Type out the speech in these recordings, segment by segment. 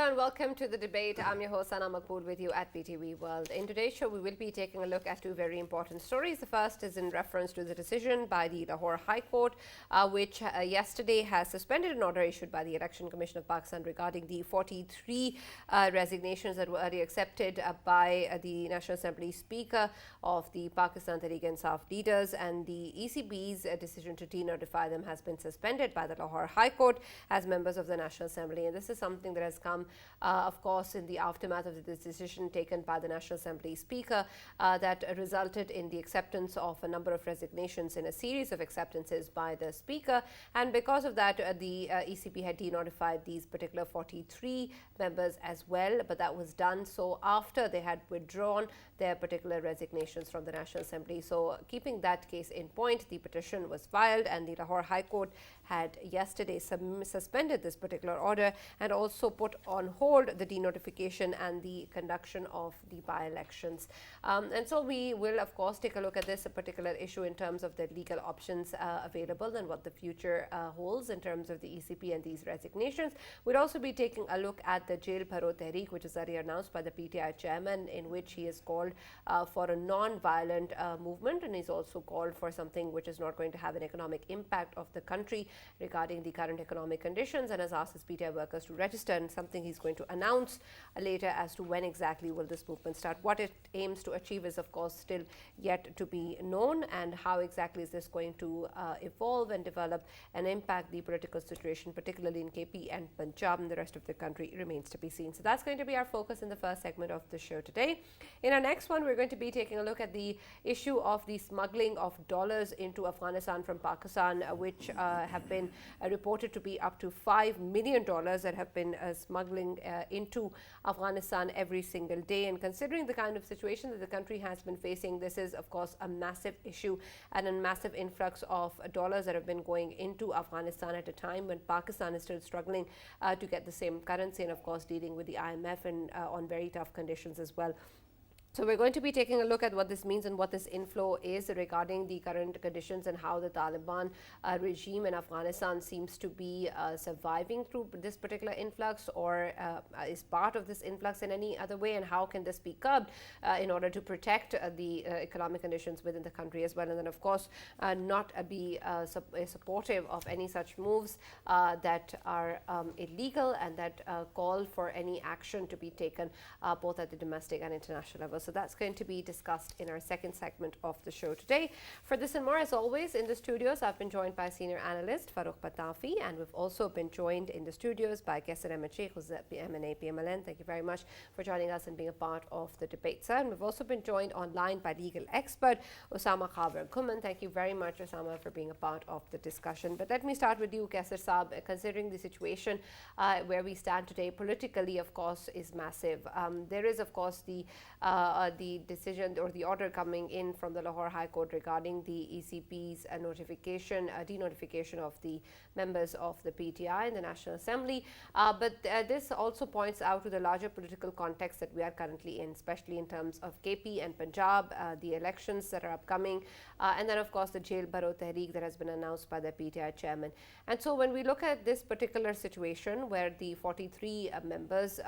Hello and welcome to the debate. I'm your host Sana Maqbool with you at PTV World. In today's show, we will be taking a look at two very important stories. The first is in reference to the decision by the Lahore High Court, which yesterday has suspended an order issued by the Election Commission of Pakistan regarding the 43 resignations that were already accepted by the National Assembly Speaker of the Pakistan Tehreek-e-Insaf leaders, and the ECB's decision to denotify them has been suspended by the Lahore High Court as members of the National Assembly. And this is something that has come, of course, in the aftermath of the decision taken by the National Assembly Speaker that resulted in the acceptance of a number of resignations in a series of acceptances by the Speaker. And because of that, the ECB had denotified these particular 43 members as well, but that was done so after they had withdrawn their particular resignations from the National Assembly. So keeping that case in point, the petition was filed and the Lahore High Court had yesterday suspended this particular order and also put on hold the denotification and the conduction of the by-elections. And so we will, of course, take a look at this particular issue in terms of the legal options available and what the future holds in terms of the ECP and these resignations. We'll also be taking a look at the Jail Bahro Tehreek, which is already announced by the PTI chairman, in which he has called for a non-violent movement, and he's also called for something which is not going to have an economic impact of the country regarding the current economic conditions, and has asked his PTI workers to register, and something he's going to announce later as to when exactly will this movement start. What it aims to achieve is, of course, still yet to be known, and how exactly is this going to evolve and develop and impact the political situation, particularly in KP and Punjab and the rest of the country, remains to be seen. So that's going to be our focus in the first segment of the show today. In our next one, we're going to be taking a look at the issue of the smuggling of dollars into Afghanistan from Pakistan, which have been reported to be up to $5 million that have been smuggling into Afghanistan every single day. And considering the kind of situation that the country has been facing, this is, of course, a massive issue and a massive influx of dollars that have been going into Afghanistan at a time when Pakistan is still struggling to get the same currency, and, of course, dealing with the IMF and on very tough conditions as well. So we're going to be taking a look at what this means and what this inflow is regarding the current conditions and how the Taliban regime in Afghanistan seems to be surviving through this particular influx, or is part of this influx in any other way, and how can this be curbed in order to protect the economic conditions within the country as well. And then, of course, not be supportive of any such moves that are illegal and that call for any action to be taken both at the domestic and international level. So that's going to be discussed in our second segment of the show today. For this and more, as always, in the studios, I've been joined by senior analyst Farrukh Pitafi, and we've also been joined in the studios by Qaiser Ahmed Sheikh, who's at PML-N. Thank you very much for joining us and being a part of the debate, sir. And we've also been joined online by legal expert Usama Khawar. Ghumman, thank you very much, Usama, for being a part of the discussion. But let me start with you, Qaiser Saab. Considering the situation where we stand today politically, of course, is massive. There is, of course, the decision or the order coming in from the Lahore High Court regarding the ECP's denotification of the members of the PTI in the National Assembly. But this also points out to the larger political context that we are currently in, especially in terms of KP and Punjab, the elections that are upcoming, and then, of course, the Jail Bahro Tehreek that has been announced by the PTI chairman. And so when we look at this particular situation where the 43 members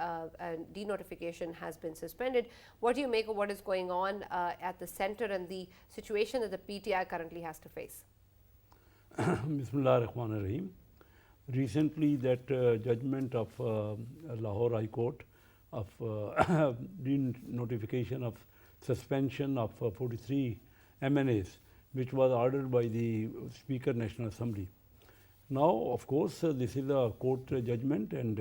denotification has been suspended, what do you make of what is going on at the center and the situation that the PTI currently has to face? Bismillah ar-Rahman ar-Rahim. Recently, that judgment of Lahore High Court of notification of suspension of 43 MNAs, which was ordered by the Speaker National Assembly. Now, of course, this is a court judgment, and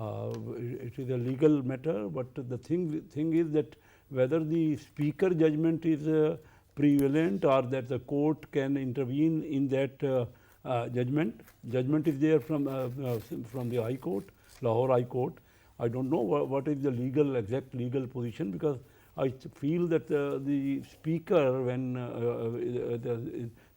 it is a legal matter, but the thing is that whether the Speaker judgment is prevalent or that the court can intervene in that judgment. Judgment is there from the High Court, Lahore High Court. I don't know what is the exact legal position, because I feel that the Speaker, when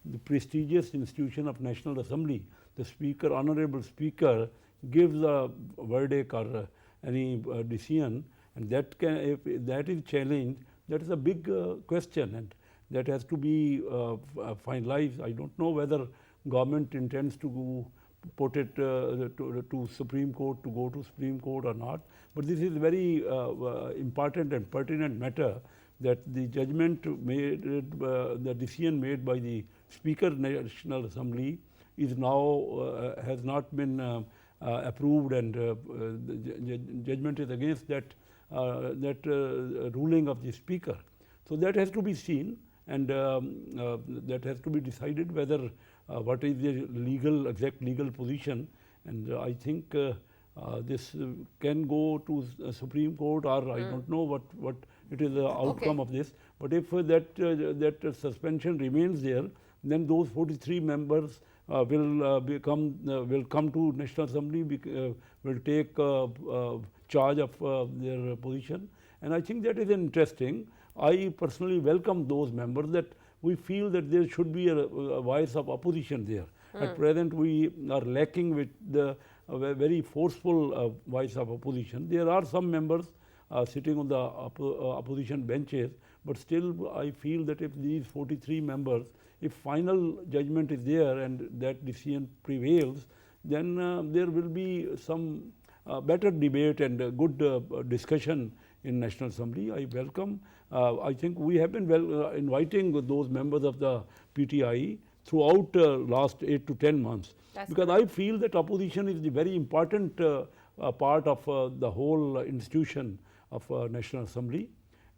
the prestigious institution of National Assembly, the Speaker, Honorable Speaker, gives a verdict or any decision, and that can, if that is challenged, that is a big question, and that has to be finalized. I don't know whether government intends to put it to Supreme Court, to go to Supreme Court or not. But this is very important and pertinent matter, that the judgment made, the decision made by the Speaker National Assembly is now has not been approved, and the judgment is against that ruling of the Speaker. So that has to be seen, and that has to be decided whether what is the exact legal position. And I think this can go to Supreme Court, or I don't know what it is the outcome of this. But if that suspension remains there, then those 43 members will come to National Assembly, will take charge of their position. And I think that is interesting. I personally welcome those members, that we feel that there should be a voice of opposition there. At present, we are lacking with the very forceful voice of opposition. There are some members sitting on the opposition benches, but still I feel that if these 43 members, if final judgment is there and that decision prevails, then there will be some better debate and good discussion in National Assembly. I welcome. I think we have been inviting those members of the PTI throughout last 8 to 10 months. Because I feel that opposition is the very important part of the whole institution of National Assembly.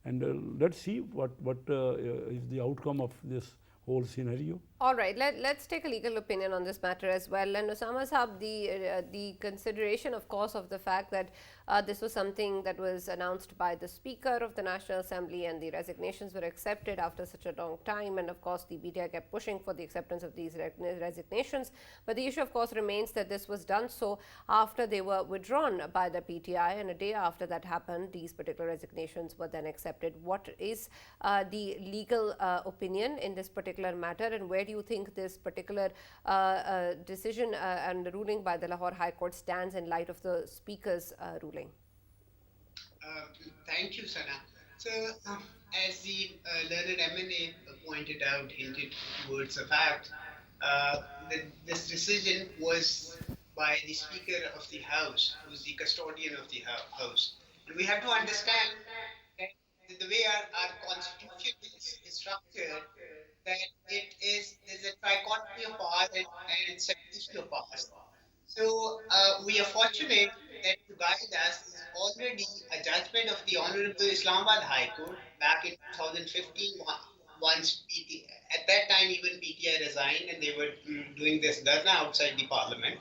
And let's see what is the outcome of this whole scenario. All right, let's take a legal opinion on this matter as well. And Usama Sahab, the consideration, of course, of the fact that this was something that was announced by the Speaker of the National Assembly, and the resignations were accepted after such a long time. And of course, the PTI kept pushing for the acceptance of these resignations. But the issue, of course, remains that this was done so after they were withdrawn by the PTI, and a day after that happened, these particular resignations were then accepted. What is the legal opinion in this particular matter, and where do you think this particular decision and ruling by the Lahore High Court stands in light of the Speaker's ruling? Thank you, Sana. So, as the learned MNA pointed out, hinted towards the fact that this decision was by the Speaker of the House, who is the custodian of the House. And we have to understand that the way our constitution is structured, that there's a trichotomy of powers and separation of powers. So we are fortunate that to guide us is already a judgment of the Honorable Islamabad High Court back in 2015. Once at that time even PTI resigned and they were doing this dharna outside the parliament.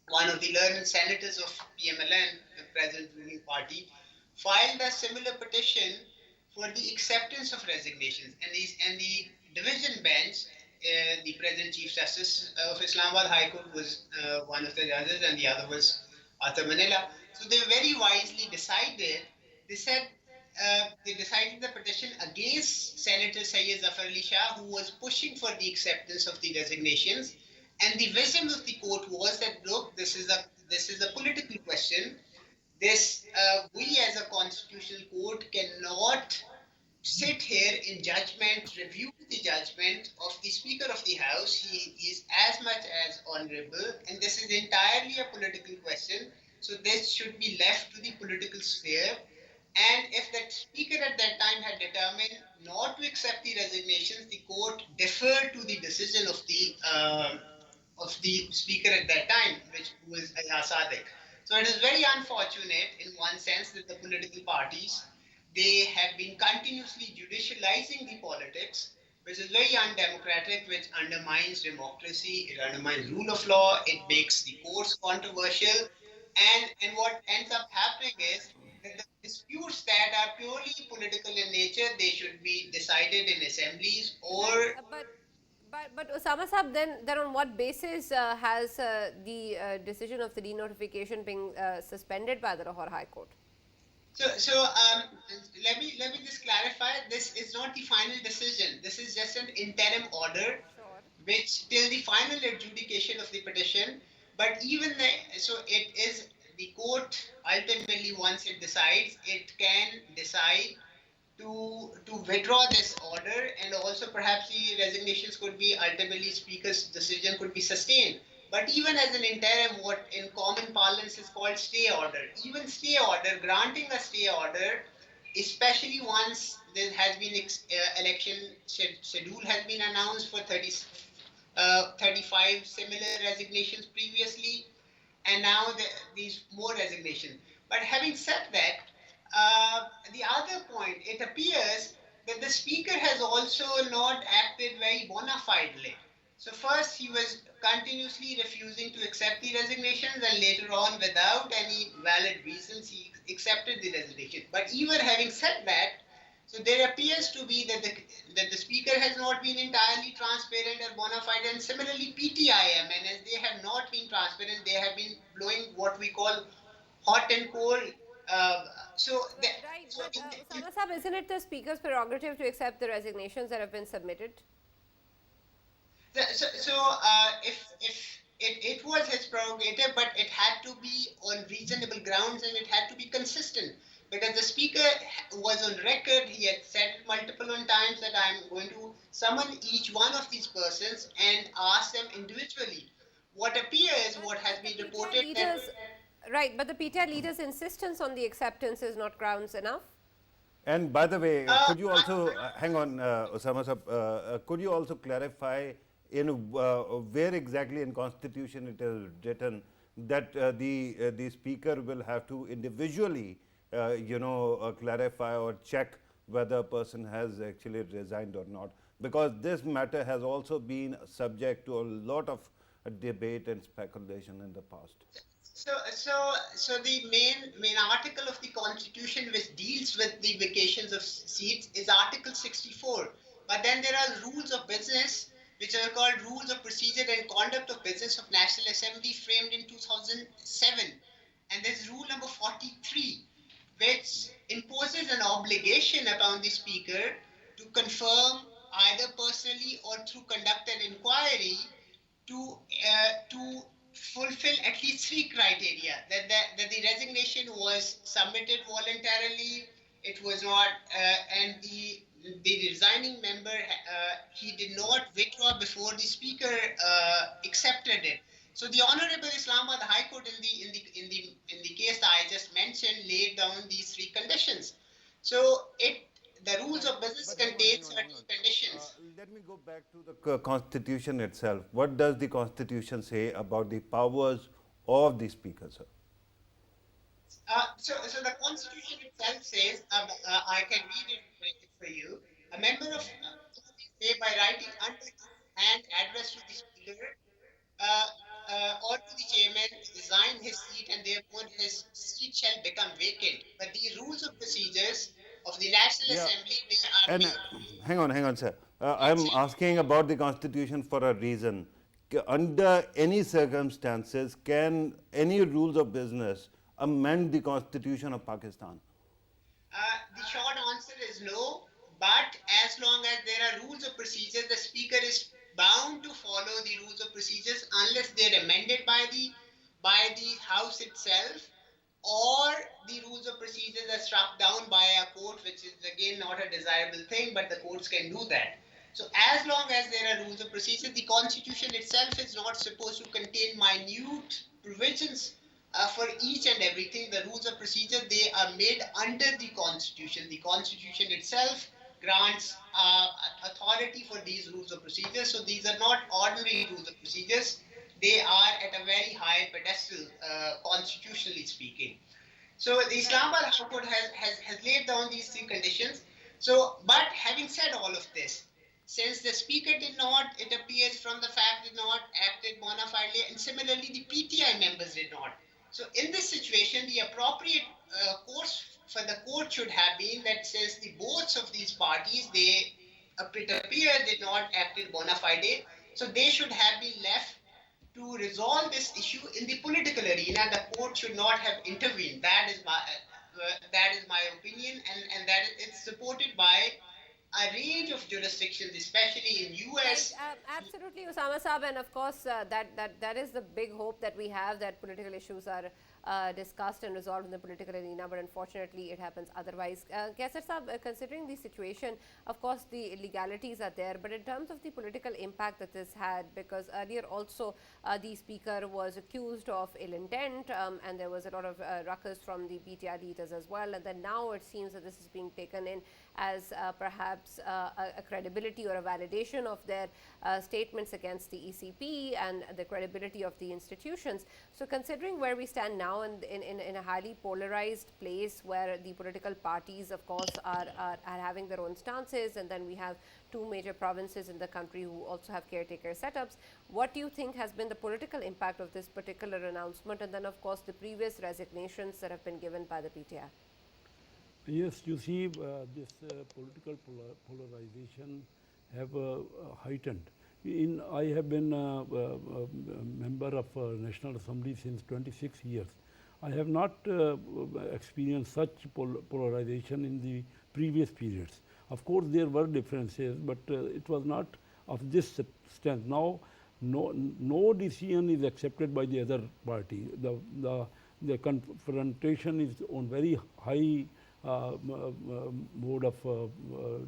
One of the learned senators of PML-N, the present ruling party, filed a similar petition for the acceptance of resignations, and the division bench, the present Chief Justice of Islamabad High Court was one of the judges, and the other was Arthur Manila. So they very wisely decided. They said they decided the petition against Senator Syed Zafar Ali Shah, who was pushing for the acceptance of the resignations. And the wisdom of the court was that, look, this is a political question. This we as a constitutional court cannot sit here in judgment, review the judgment of the Speaker of the House. He is as much as honorable, and this is entirely a political question. So this should be left to the political sphere. And if that Speaker at that time had determined not to accept the resignations, the court deferred to the decision of the Speaker at that time, which was Ayaz Sadiq. So it is very unfortunate in one sense that the political parties, they have been continuously judicializing the politics, which is very undemocratic, which undermines democracy, it undermines rule of law, it makes the courts controversial. And what ends up happening is that the disputes that are purely political in nature, they should be decided in assemblies or... But Usama Sahab, then on what basis has the decision of the denotification been suspended by the Lahore High Court? So let me just clarify. This is not the final decision. This is just an interim order, which till the final adjudication of the petition. But even so, it is the court ultimately, once it decides, it can decide to withdraw this order, and also perhaps the resignations could be ultimately Speaker's decision could be sustained. but even as an interim, what in common parlance is called stay order, even stay order, granting a stay order, especially once there has been election schedule has been announced for 35 similar resignations previously, and now these more resignations. But having said that, the other point, it appears that the speaker has also not acted very bona fidely. So first he was continuously refusing to accept the resignations, and later on, without any valid reasons, he accepted the resignation. But even having said that, so there appears to be that the speaker has not been entirely transparent or bona fide, and similarly PTIM, and as they have not been transparent, they have been blowing what we call hot and cold. Uh, so, Right, so but Usama Sahab, isn't it the speaker's prerogative to accept the resignations that have been submitted? if it was his prerogative, but it had to be on reasonable grounds and it had to be consistent, because the speaker was on record. He had said multiple times that I'm going to summon each one of these persons and ask them individually. What appears, what has The been PTI reported that leaders, right, but the PTI leaders' insistence on the acceptance is not grounds enough. And by the way, uh, could you also, hang on, Osama Sahab, could you also clarify in where exactly in Constitution it is written that the speaker will have to individually, clarify or check whether a person has actually resigned or not? Because this matter has also been subject to a lot of debate and speculation in the past. so the main article of the Constitution which deals with the vacations of seats is Article 64. But then there are rules of business which are called Rules of Procedure and Conduct of Business of National Assembly, framed in 2007. And there's rule number 43, which imposes an obligation upon the speaker to confirm either personally or through conduct an inquiry to fulfill at least three criteria: that the resignation was submitted voluntarily, it was not, and the resigning member, he did not withdraw before the speaker accepted it. So the Honorable Islamabad High Court in the case that I just mentioned laid down these three conditions. So the rules Right. of business But hang on, contain hang on, hang certain on. conditions. Let me go back to the Constitution itself. What does the Constitution say about the powers of the Speaker, sir? So the Constitution itself says, I can read it for you. A member of say by writing under his hand address to the Speaker, uh, or to the Chairman, resign his seat, and thereupon his seat shall become vacant. But the rules of procedures of the National Yeah. Assembly are And hang on, sir. I'm asking about the Constitution for a reason. Under any circumstances, can any rules of business amend the Constitution of Pakistan? The short answer is no, but as long as there are rules of procedure, the speaker is bound to follow the rules of procedures unless they're amended by the House itself, or the rules of procedures are struck down by a court, which is again not a desirable thing, but the courts can do that. So as long as there are rules of procedure, the Constitution itself is not supposed to contain minute provisions for each and everything. The rules of procedure, they are made under the Constitution. The Constitution itself grants authority for these rules of procedure. So these are not ordinary rules of procedures. They are at a very high pedestal, constitutionally speaking. So the Islamabad High Court has laid down these three conditions. So, but having said all of this, since the speaker did not, it appears from the fact, did not acted bona fide, and similarly the PTI members did not. So in this situation, the appropriate course for the court should have been that since the boards of these parties, it appears did not acted bona fide, so they should have been left to resolve this issue in the political arena. The court should not have intervened. That is my opinion, and that it's supported by a range of jurisdictions, especially in Right, US. absolutely, Usama Saab, and of course, that is the big hope that we have, that political issues are discussed and resolved in the political arena, but unfortunately it happens otherwise. Qaiser Saab, considering the situation, of course the legalities are there, but in terms of the political impact that this had, because earlier also the speaker was accused of ill intent, and there was a lot of ruckus from the PTI leaders as well, and then now it seems that this is being taken in as perhaps a credibility or a validation of their statements against the ECP and the credibility of the institutions. So considering where we stand now in a highly polarized place where the political parties of course are having their own stances, and then we have two major provinces in the country who also have caretaker setups, what do you think has been the political impact of this particular announcement, and then of course the previous resignations that have been given by the PTI? Yes, you see, this political polarization have heightened. I have been a member of National Assembly since 26 years. I have not experienced such polarization in the previous periods. Of course, there were differences, but it was not of this extent. Now, no decision is accepted by the other party. The confrontation is on very high mode of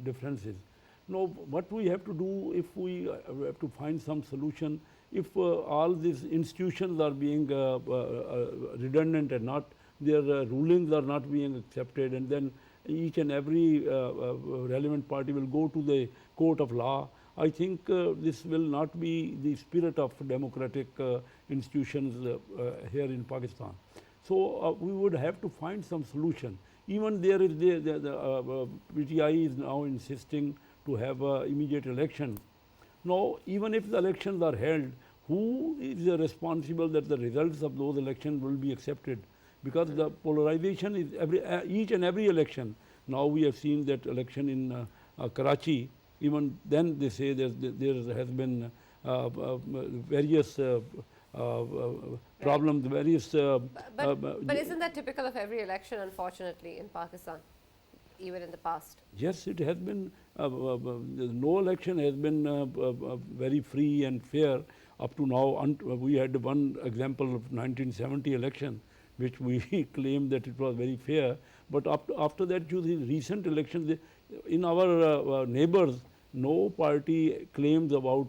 differences. Now, what we have to do, if we have to find some solution, if all these institutions are being redundant and not, their rulings are not being accepted, and then each and every relevant party will go to the court of law, I think this will not be the spirit of democratic institutions here in Pakistan. So we would have to find some solution. Even there is the PTI is now insisting to have immediate election. Now, even if the elections are held, who is responsible that the results of those elections will be accepted? Because the polarization is each and every election. Now we have seen that election in Karachi. Even then they say there has been various problems, various. But isn't that typical of every election, unfortunately, in Pakistan, even in the past? Yes, it has been. No election has been very free and fair up to now. We had one example of 1970 election, which we claimed that it was very fair. But after that, you see recent elections in our neighbors, no party claims about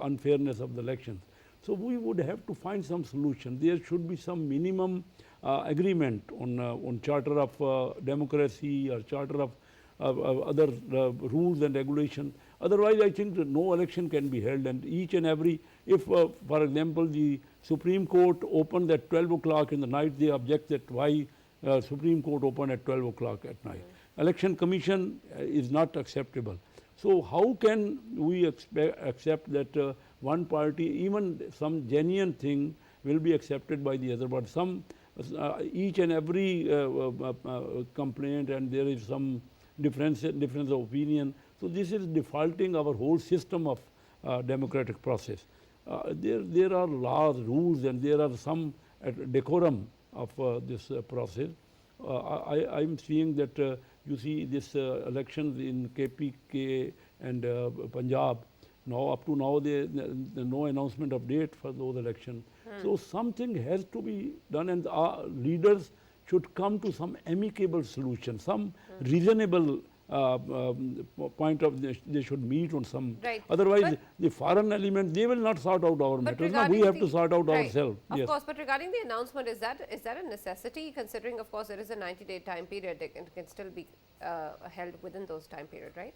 unfairness of the elections. So we would have to find some solution. There should be some minimum agreement on charter of democracy or charter of other rules and regulations. Otherwise, I think that no election can be held, and each and every, if for example the Supreme Court opened at 12 o'clock in the night, they object that why Supreme Court opened at 12 o'clock at night. Election Commission is not acceptable. So how can we accept that one party, even some genuine thing will be accepted by the other, but some each and every complaint, and there is some difference of opinion. So this is defaulting our whole system of democratic process. There are laws, rules, and there are some decorum of this process. I am seeing that you see this elections in KPK and Punjab. Now up to now there no announcement of date for those elections. So something has to be done, and our leaders should come to some amicable solution, some reasonable point of they should meet on some. Right. Otherwise, but the foreign element, they will not sort out our matters. Now we have to sort out ourselves. Of course, but regarding the announcement, is that a necessity? Considering, of course, there is a 90-day time period, they can still be held within those time period, right?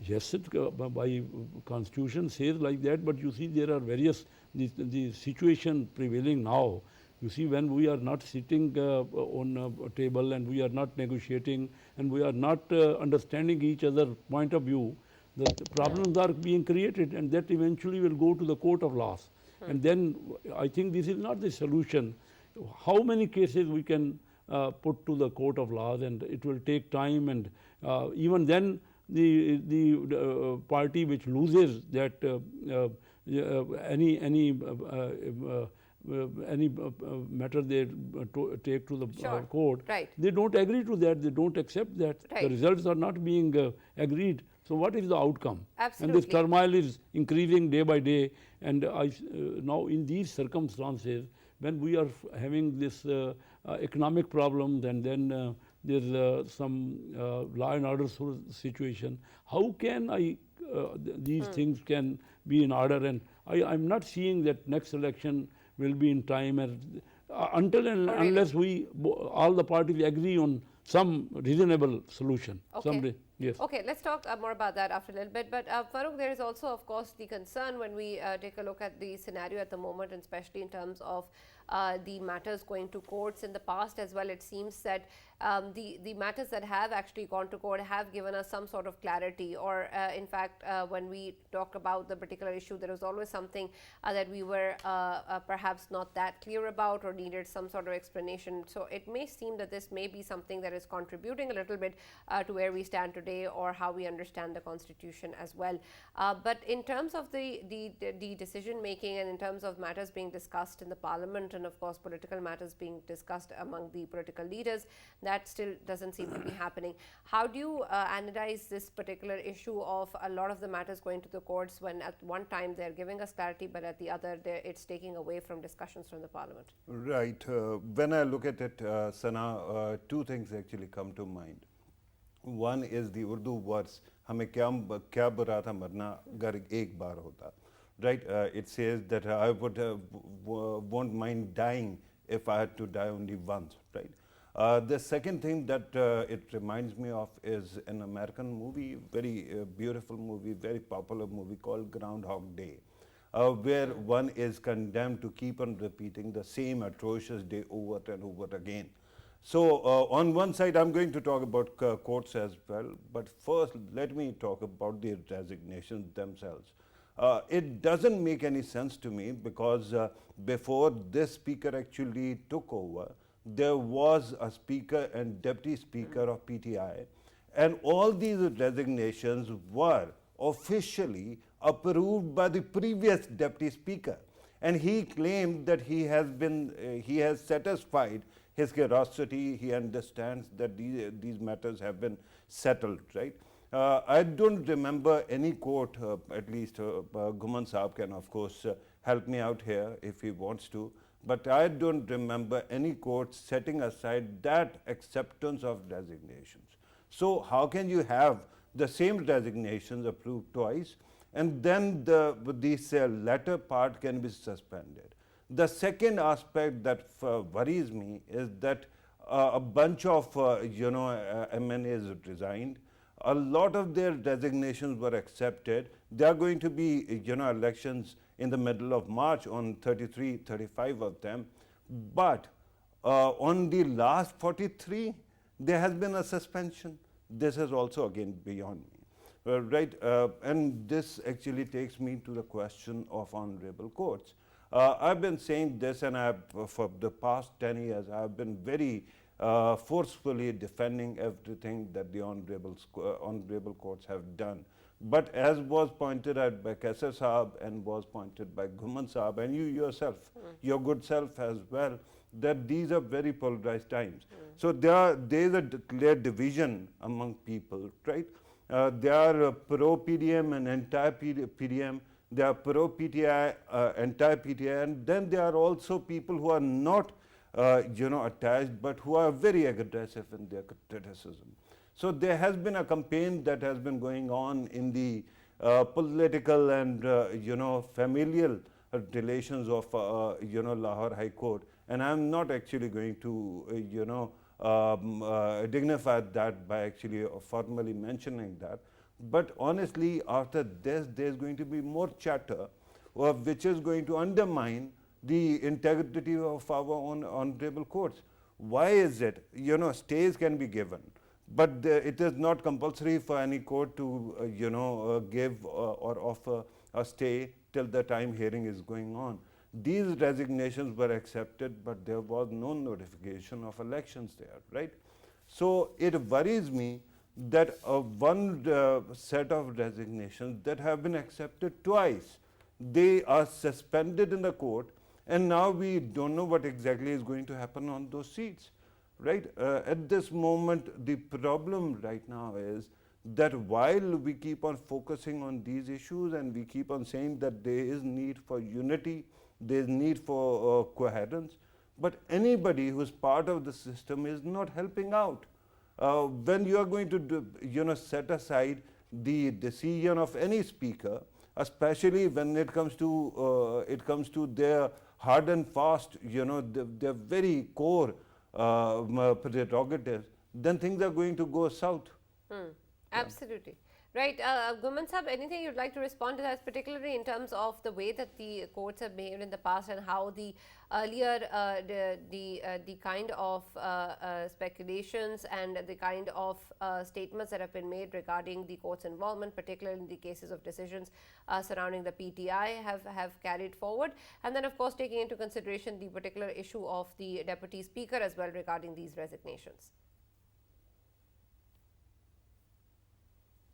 Yes, it, by constitution says like that, but you see there are various, the situation prevailing now. You see, when we are not sitting on a table and we are not negotiating and we are not understanding each other's point of view, the problems are being created, and that eventually will go to the court of laws. And then I think this is not the solution. How many cases we can put to the court of laws, and it will take time, and even then the party which loses that any matter they take to the court, they don't agree to that, they don't accept that. The results are not being agreed. So what is the outcome? Absolutely. And this turmoil is increasing day by day. And now in these circumstances, when we are having this economic problems, and then there's some law and order situation, how can these things can be in order? And I'm not seeing that next election will be in time, and until and unless all the parties agree on some reasonable solution. Okay. Yes. Okay, let's talk more about that after a little bit. But Farrukh, there is also, of course, the concern when we take a look at the scenario at the moment, and especially in terms of the matters going to courts. In the past as well, it seems that the matters that have actually gone to court have given us some sort of clarity, or in fact, when we talk about the particular issue, there was always something that we were perhaps not that clear about or needed some sort of explanation. So it may seem that this may be something that is contributing a little bit to where we stand today, or how we understand the constitution as well. But in terms of the decision making, and in terms of matters being discussed in the parliament, and of course political matters being discussed among the political leaders, that still doesn't seem to be happening. How do you analyze this particular issue of a lot of the matters going to the courts, when at one time they're giving us clarity, but at the other it's taking away from discussions from the parliament? Right. When I look at it, Sana, two things actually come to mind. One is the Urdu words, हमें क्या बुरा था मरना अगर एक बार होता. Right? It says that I won't mind dying if I had to die only once. Right? The second thing that it reminds me of is an American movie, very beautiful movie, very popular movie called Groundhog Day, where one is condemned to keep on repeating the same atrocious day over and over again. So on one side, I'm going to talk about courts as well, but first let me talk about the resignations themselves. It doesn't make any sense to me, because before this speaker actually took over, there was a speaker and deputy speaker of PTI, and all these resignations were officially approved by the previous deputy speaker, and he claimed that he has satisfied his curiosity. He understands that these matters have been settled, right? I don't remember any court, at least Ghumman Saab can of course help me out here if he wants to, but I don't remember any court setting aside that acceptance of resignations. So how can you have the same resignations approved twice, and then this latter part can be suspended? The second aspect that worries me is that a bunch of MNAs resigned. A lot of their resignations were accepted. There are going to be elections in the middle of March on 33, 35 of them. But on the last 43, there has been a suspension. This is also again beyond me. Right? And this actually takes me to the question of honorable courts. I've been saying this, and for the past 10 years, I've been very forcefully defending everything that the honorable courts have done. But as was pointed out by Qaiser Saab and was pointed by Ghumman Saab, and you yourself, your good self as well, that these are very polarized times. So there is a clear division among people, right? There are pro-PDM and anti-PDM. There are pro-PTI, anti-PTI, and then there are also people who are not attached, but who are very aggressive in their criticism. So there has been a campaign that has been going on in the political and familial relations of Lahore High Court, and I'm not actually going to dignify that by actually formally mentioning that. But honestly, after this, there's going to be more chatter, which is going to undermine the integrity of our own honorable courts. Why is it? Stays can be given, but it is not compulsory for any court to give or offer a stay till the time hearing is going on. These resignations were accepted, but there was no notification of elections there, right? So it worries me that one set of resignations that have been accepted twice, they are suspended in the court, and now we don't know what exactly is going to happen on those seats, right? At this moment, the problem right now is that while we keep on focusing on these issues and we keep on saying that there is need for unity, there's need for coherence. But anybody who's part of the system is not helping out. When you are going to set aside the decision of any speaker, especially when it comes to their hard and fast, their very core prerogatives, then things are going to go south. Absolutely. Right. Ghumman Sahab, anything you'd like to respond to that, particularly in terms of the way that the courts have behaved in the past and how the earlier, the kind of speculations and the kind of statements that have been made regarding the court's involvement, particularly in the cases of decisions surrounding the PTI, have carried forward. And then, of course, taking into consideration the particular issue of the Deputy Speaker as well regarding these resignations.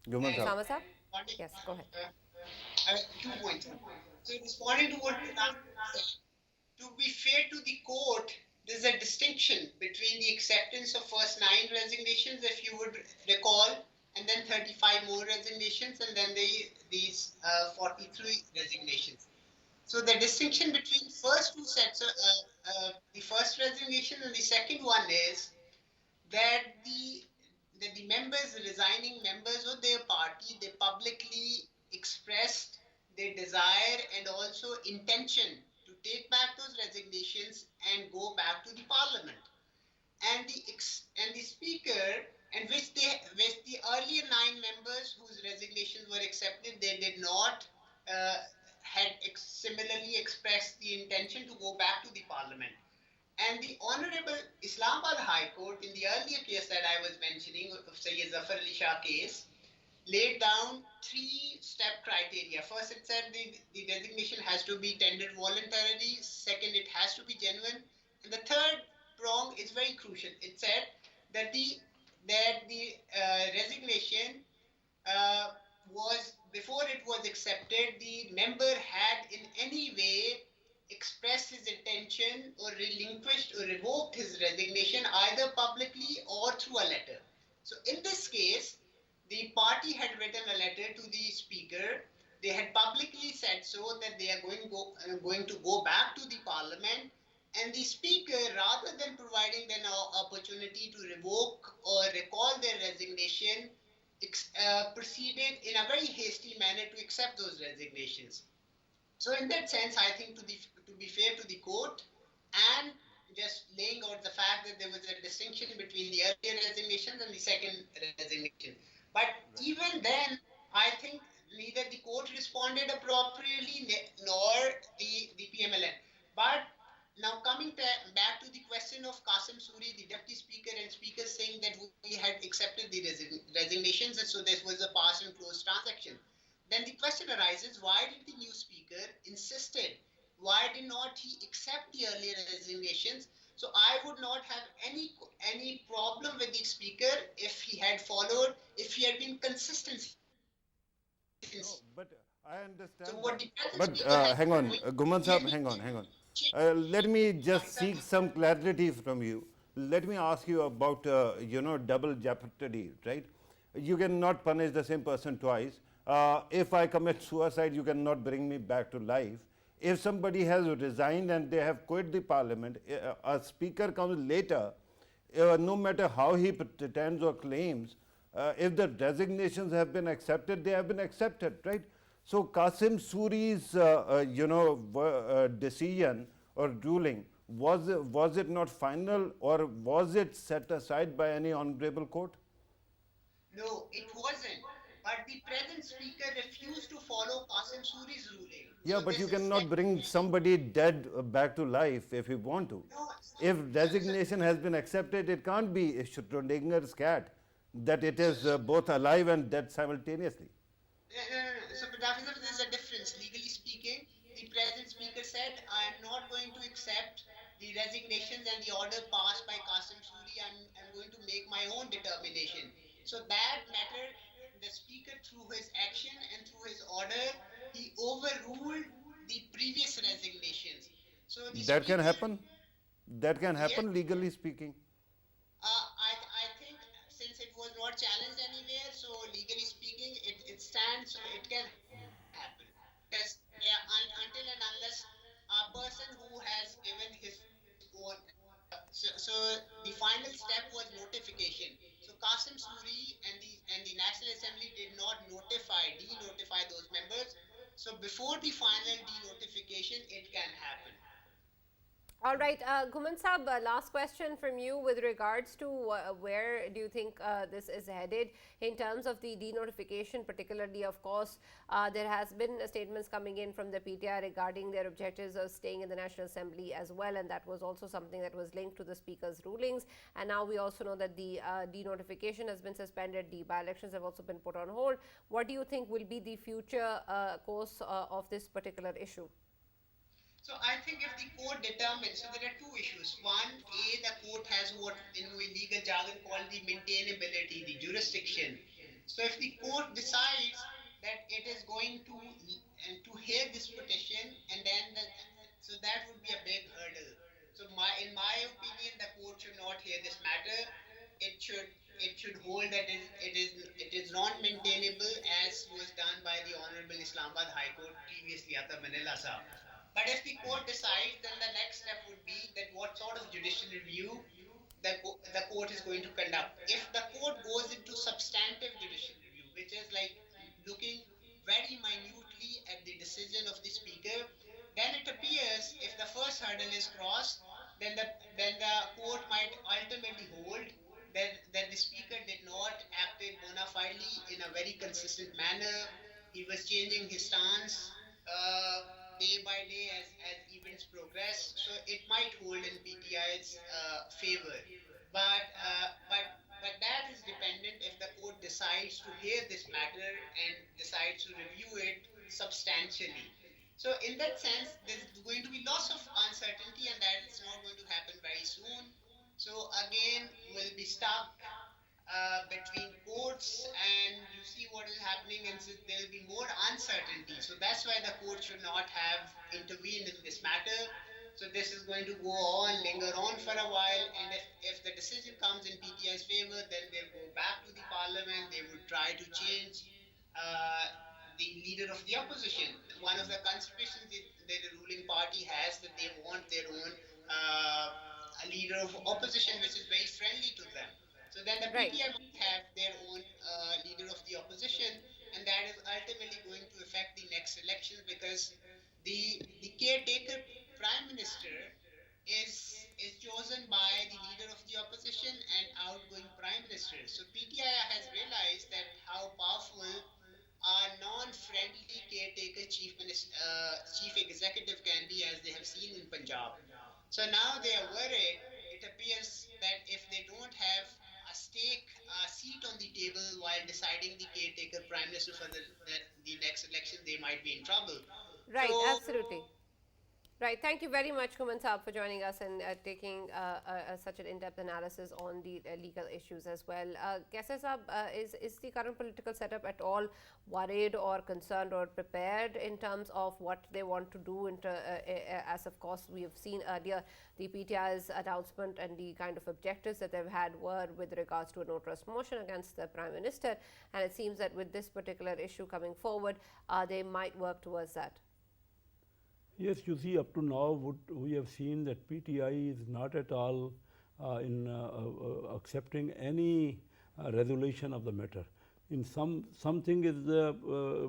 Usama sahab? Yes, go ahead. 2 points. So responding to what Pitafi said, to be fair to the court, there's a distinction between the acceptance of first 9 resignations, if you would recall, and then 35 more resignations, and then these 43 resignations. So the distinction between first 2 sets, the first resignation and the second one is that the members, resigning members of their party, they publicly expressed their desire and also intention to take back those resignations and go back to the parliament. And the speaker, and which the earlier 9 members whose resignations were accepted, they did not had similarly expressed the intention to go back to the parliament. And the Honorable Islamabad High Court, in the earlier case that I was mentioning, of Sayyid Zafar Ali Shah case, laid down 3-step criteria. First, it said the resignation has to be tendered voluntarily. Second, it has to be genuine. And the third prong is very crucial. It said that the resignation was, before it was accepted, the member had in any way expressed his intention or relinquished or revoked his resignation either publicly or through a letter. So in this case, the party had written a letter to the speaker. They had publicly said so that they are going to go back to the parliament, and the speaker, rather than providing them an opportunity to revoke or recall their resignation, proceeded in a very hasty manner to accept those resignations. So in that sense, I think to be fair to the court, and just laying out the fact that there was a distinction between the earlier resignations and the second resignation. But even then, I think neither the court responded appropriately nor the PML-N. But now coming back to the question of Qasim Suri, the deputy speaker, and speaker saying that we had accepted the resignations, and so this was a pass and close transaction. Then the question arises, why did the new speaker insisted? Why did not he accept the earlier resignations? So I would not have any problem with the speaker if he had followed, if he had been consistent. No, but I understand. So what the but hang on, Ghumman Sahab, hang on. Let me just seek some clarity from you. Let me ask you about, double jeopardy, right? You cannot punish the same person twice. If I commit suicide, you cannot bring me back to life. If somebody has resigned and they have quit the parliament, a speaker comes later, no matter how he pretends or claims, if the resignations have been accepted, they have been accepted, right? So Qasim Suri's, decision or ruling, was it not final, or was it set aside by any honorable court? No, it wasn't. But the present speaker refused to follow Qasim Suri's ruling. Yeah, So but you this is cannot bring somebody dead back to life if you want to. No, If resignation has been accepted, it can't be a Schrodinger's cat, that it is both alive and dead simultaneously. no. So Pitafi, there's a difference. Legally speaking, the present speaker said, I am not going to accept the resignations and the order passed by Qasim Suri. I'm going to make my own determination. So that matter, the speaker, through his action and through his order, he overruled the previous resignations. So the That can speaker, happen. That can happen, Yes. legally speaking. I think since it was not challenged anywhere, so legally speaking, it stands, so it can happen. Because until and unless a person who has given his own. So the final step was notification. So Qasim Suri and the National Assembly did not denotify those members. So before the final denotification, it can happen. All right, Ghumman Saab, last question from you with regards to where do you think this is headed in terms of the denotification, particularly, of course, there has been statements coming in from the PTI regarding their objectives of staying in the National Assembly as well, and that was also something that was linked to the Speaker's rulings. And now we also know that the denotification has been suspended, the by-elections have also been put on hold. What do you think will be the future course of this particular issue? So I think if the court determines, so there are two issues. One, the court has what in legal jargon called the maintainability, the jurisdiction. So if the court decides that it is going to hear this petition, and then so that would be a big hurdle. So in my opinion, the court should not hear this matter. It should hold that it is not maintainable, as was done by the Honorable Islamabad High Court previously, Atta Manila Saab. But if the court decides, then the next step would be that what sort of judicial review the court is going to conduct. If the court goes into substantive judicial review, which is like looking very minutely at the decision of the speaker, then it appears if the first hurdle is crossed, then the court might ultimately hold that the speaker did not act bona fidely in a very consistent manner. He was changing his stance day by day as events progress. So it might hold in PTI's favor. But that is dependent if the court decides to hear this matter and decides to review it substantially. So in that sense, there's going to be lots of uncertainty, and that it's not going to happen very soon. So again, we'll be stuck between courts, and you see what is happening, and so there'll be more uncertainty. So that's why the court should not have intervened in this matter. So this is going to go on, linger on for a while, and if the decision comes in PTI's favor, then they'll go back to the parliament. They would try to change the leader of the opposition. One of the considerations that the ruling party has, that they want their own a leader of opposition which is very friendly to them. So then the PTI might have their own leader of the opposition, and that is ultimately going to affect the next elections, because the caretaker prime minister is chosen by the leader of the opposition and outgoing prime minister. So PTI has realized that how powerful a non-friendly caretaker chief executive can be, as they have seen in Punjab. So now they are worried. It appears that if they don't have a seat on the table while deciding the caretaker prime minister for the next election, they might be in trouble. Right, so, absolutely. Right. Thank you very much, Ghumman Saab, for joining us and taking such an in-depth analysis on the legal issues as well. Qaiser Saab, is the current political setup at all worried or concerned or prepared in terms of what they want to do, as of course we have seen earlier the PTI's announcement and the kind of objectives that they've had were with regards to a no trust motion against the Prime Minister, and it seems that with this particular issue coming forward, they might work towards that. Yes, you see, up to now, what we have seen that PTI is not at all in accepting any resolution of the matter. In something is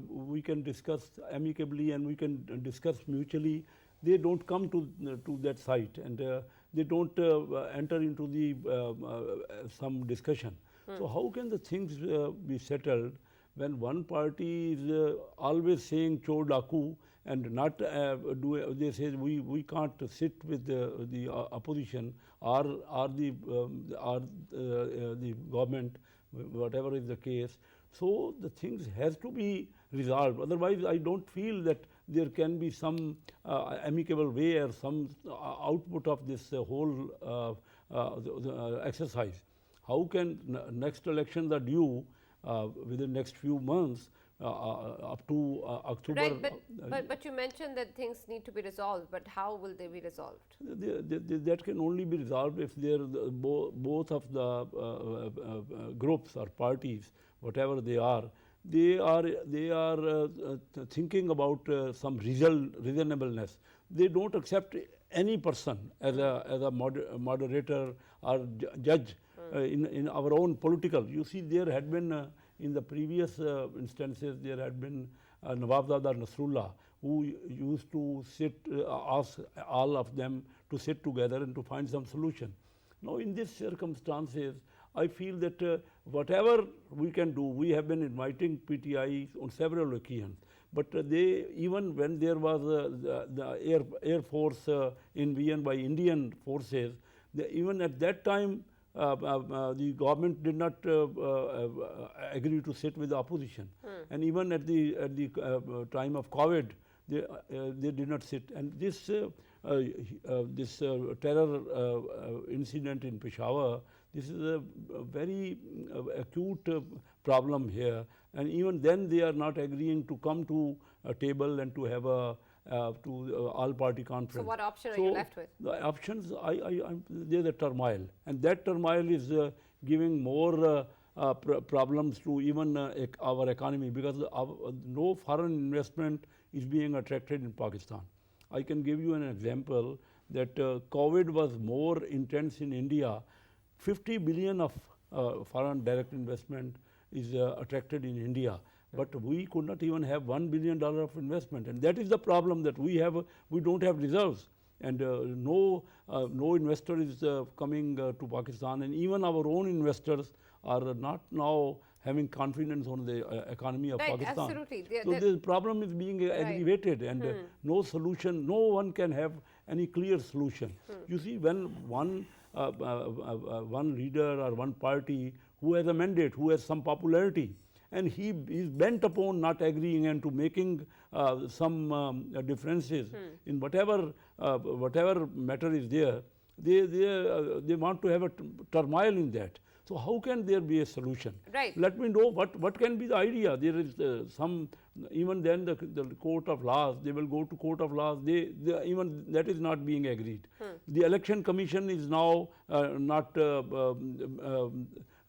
we can discuss amicably and we can discuss mutually. They don't come to that site, and they don't enter into the some discussion. So how can the things be settled when one party is always saying "Chor Daku" and not they say we can't sit with the opposition or the government, whatever is the case. So the things has to be resolved. Otherwise, I don't feel that there can be some amicable way or some output of this whole exercise. How can next elections are due within next few months up to October? Right, but you mentioned that things need to be resolved. But how will they be resolved? That can only be resolved if both of the groups or parties, whatever they are thinking about some reasonableness. they don't accept any person as a moderator or judge in our own political. You see, there had been in the previous instances, there had been Nawabzada Nasrullah, who used to sit, ask all of them to sit together and to find some solution. Now, in these circumstances, I feel that whatever we can do, we have been inviting PTI on several occasions. But they, even when there was the Air Force invasion by Indian forces, even at that time, the government did not agree to sit with the opposition. And even at the time of COVID, they did not sit. And this terror incident in Peshawar, this is a very acute problem here. And even then they are not agreeing to come to a table and to have a all-party conference. So what option are you left with? The options, there's a turmoil. And that turmoil is giving more problems to even our economy, because no foreign investment is being attracted in Pakistan. I can give you an example that COVID was more intense in India. 50 billion of foreign direct investment is attracted in India, but we could not even have $1 billion of investment, and that is the problem that we have. We don't have reserves, and no investor is coming to Pakistan, and even our own investors are not now having confidence on the economy of Pakistan. Absolutely. So the problem is being aggravated, and no solution. No one can have any clear solution. You see, when one leader or one party who has a mandate, who has some popularity, and he is bent upon not agreeing and to making some differences in whatever matter is there, they want to have a turmoil in that. So how can there be a solution? Right. Let me know what can be the idea. There is some, even then the court of laws, they will go to court of laws. Even that is not being agreed. The election commission is now not.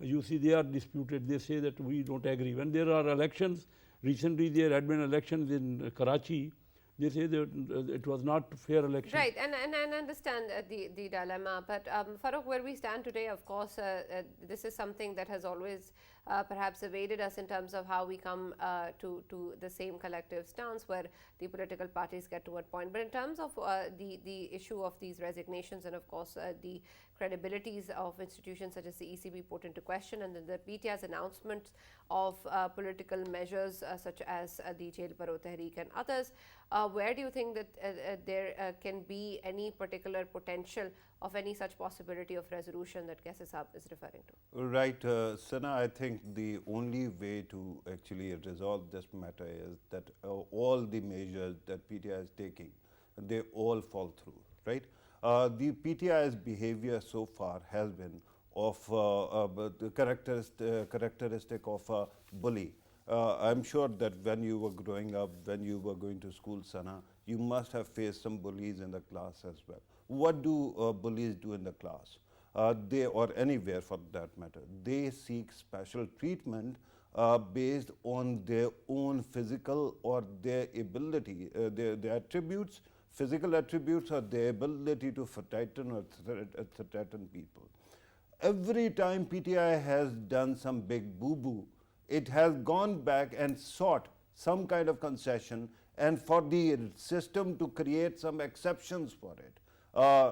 You see, they are disputed. They say that we don't agree. When there are elections, recently there had been elections in Karachi. They say that it was not fair election. Right, and I understand the dilemma, but Farrukh, where we stand today, of course, this is something that has always perhaps evaded us in terms of how we come to the same collective stance where the political parties get to a point. But in terms of the issue of these resignations and, of course, the credibilities of institutions such as the ECB put into question, and then the PTI's announcement of political measures such as the Jail Bahro Tehreek and others, where do you think that there can be any particular potential of any such possibility of resolution that Qaiser is referring to? Right, Sana, I think the only way to actually resolve this matter is that all the measures that PTI is taking, they all fall through, right? The PTI's behavior so far has been of the characteristic of a bully. I'm sure that when you were growing up, when you were going to school, Sana, you must have faced some bullies in the class as well. What do bullies do in the class? They, or anywhere for that matter, they seek special treatment based on their own physical or their ability, their attributes, physical attributes, or their ability to frighten or threaten people. Every time PTI has done some big boo-boo, it has gone back and sought some kind of concession, and for the system to create some exceptions for it.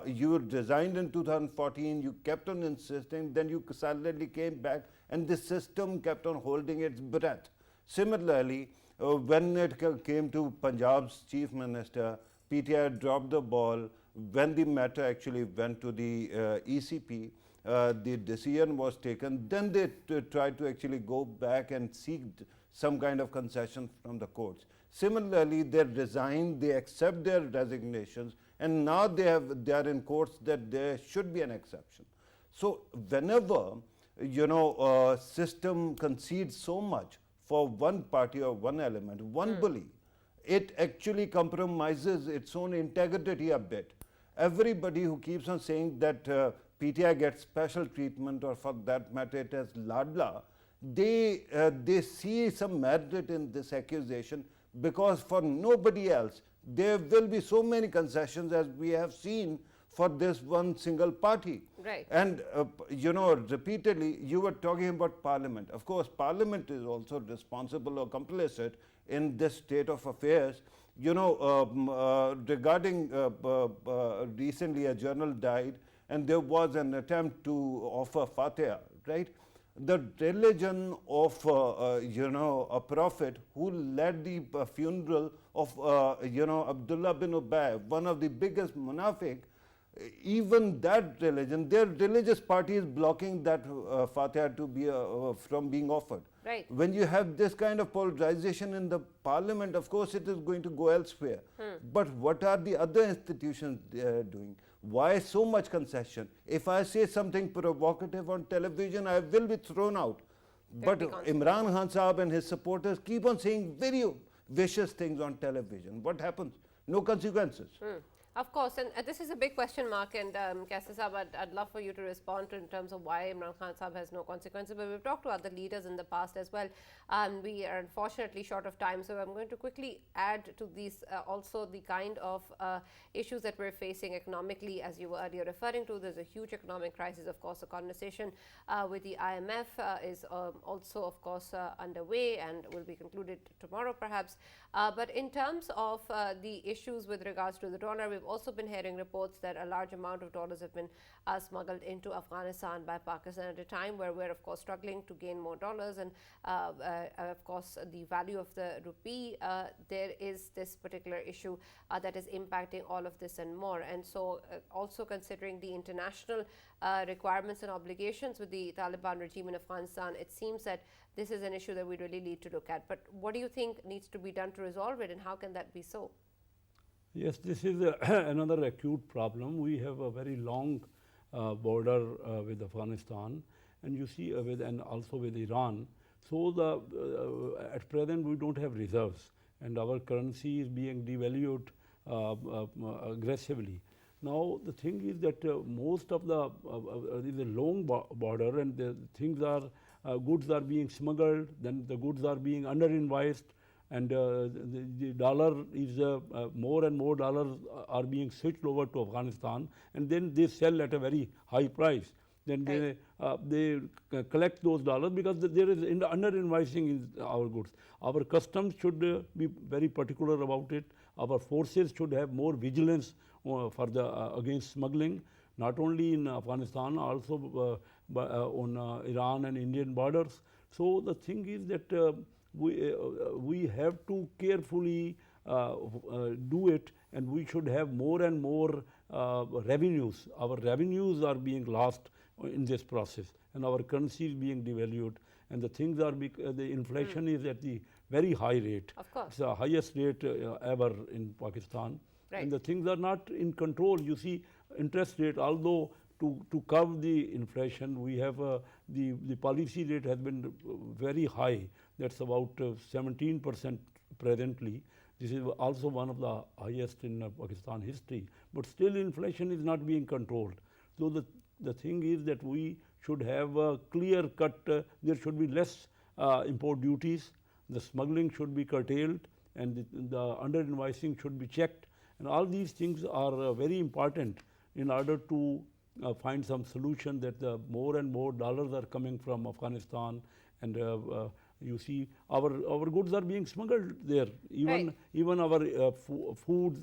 You resigned in 2014, you kept on insisting, then you silently came back, and the system kept on holding its breath. Similarly, when it came to Punjab's chief minister, PTI dropped the ball. When the matter actually went to the ECP, the decision was taken, then they tried to actually go back and seek some kind of concession from the courts. Similarly, they resign, they accept their resignations, and now they are in courts that there should be an exception. So whenever system concedes so much for one party or one element, one bully, it actually compromises its own integrity a bit. Everybody who keeps on saying that PTI gets special treatment, or for that matter it has ladla, they see some merit in this accusation, because for nobody else there will be so many concessions as we have seen for this one single party. Right. And you know, repeatedly you were talking about Parliament. Of course, Parliament is also responsible or complicit in this state of affairs. You know, regarding recently a journal died and there was an attempt to offer Fatiha, right? The religion of, you know, a prophet who led the funeral of, you know, Abdullah bin Ubay, one of the biggest munafiq, even that religion, their religious party is blocking that Fatiha to be from being offered. Right. When you have this kind of polarization in the Parliament, of course it is going to go elsewhere. But what are the other institutions doing? Why so much concession? If I say something provocative on television, I will be thrown out. But Imran Khan Sahab and his supporters keep on saying very vicious things on television. What happens? No consequences. Of course, and this is a big question mark, and Qaiser Sahab, I'd love for you to respond to in terms of why Imran Khan Sahab has no consequences, but we've talked to other leaders in the past as well. We are unfortunately short of time, so I'm going to quickly add to these also the kind of issues that we're facing economically, as you were earlier referring to. There's a huge economic crisis, of course. The conversation with the IMF is also, of course, underway and will be concluded tomorrow perhaps. But in terms of the issues with regards to the dollar, we've also been hearing reports that a large amount of dollars have been smuggled into Afghanistan by Pakistan at a time where we're, of course, struggling to gain more dollars. And of course, the value of the rupee, there is this particular issue that is impacting all of this and more. And so also considering the international requirements and obligations with the Taliban regime in Afghanistan, it seems that this is an issue that we really need to look at. But what do you think needs to be done to resolve it, and how can that be so? Yes, this is another acute problem. We have a very long border with Afghanistan, and you see and also with Iran. So at present we don't have reserves, and our currency is being devalued aggressively. Now the thing is that most of the is a long border, and the things are goods are being smuggled, then the goods are being under-invoiced, and the dollar is more and more dollars are being switched over to Afghanistan, and then they sell at a very high price. Then they collect those dollars because there is under-invoicing in our goods. Our customs should be very particular about it. Our forces should have more vigilance for the against smuggling, not only in Afghanistan, also on Iran and Indian borders. So the thing is that we have to carefully do it, and we should have more and more revenues. Our revenues are being lost in this process, and our currency is being devalued, and the things are the inflation is at the very high rate. Of course. It's the highest rate ever in Pakistan. Right. And the things are not in control. You see, interest rate, although to curb the inflation, we have the policy rate has been very high. That's about 17% presently. This is also one of the highest in Pakistan history. But still inflation is not being controlled. So the thing is that we should have a clear cut, there should be less import duties, the smuggling should be curtailed, and the under-invoicing should be checked. And all these things are very important in order to find some solution that more and more dollars are coming from Afghanistan, and you see our goods are being smuggled there. Even our foods,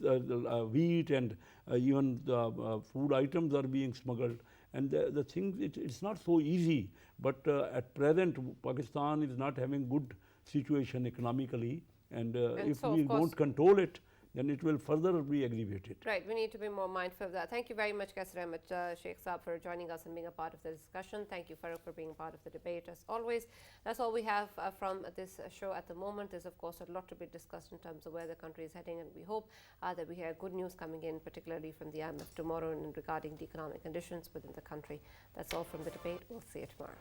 wheat, and even the food items are being smuggled. And the thing, it's not so easy. But at present, Pakistan is not having good situation economically, and if so we don't control it, then it will further be aggravated. Right, we need to be more mindful of that. Thank you very much, Qaiser Ahmed, Sheikh Saab, for joining us and being a part of the discussion. Thank you, Farrukh, for being part of the debate as always. That's all we have from this show at the moment. There's, of course, a lot to be discussed in terms of where the country is heading, and we hope that we hear good news coming in, particularly from the IMF tomorrow, and regarding the economic conditions within the country. That's all from the debate. We'll see you tomorrow.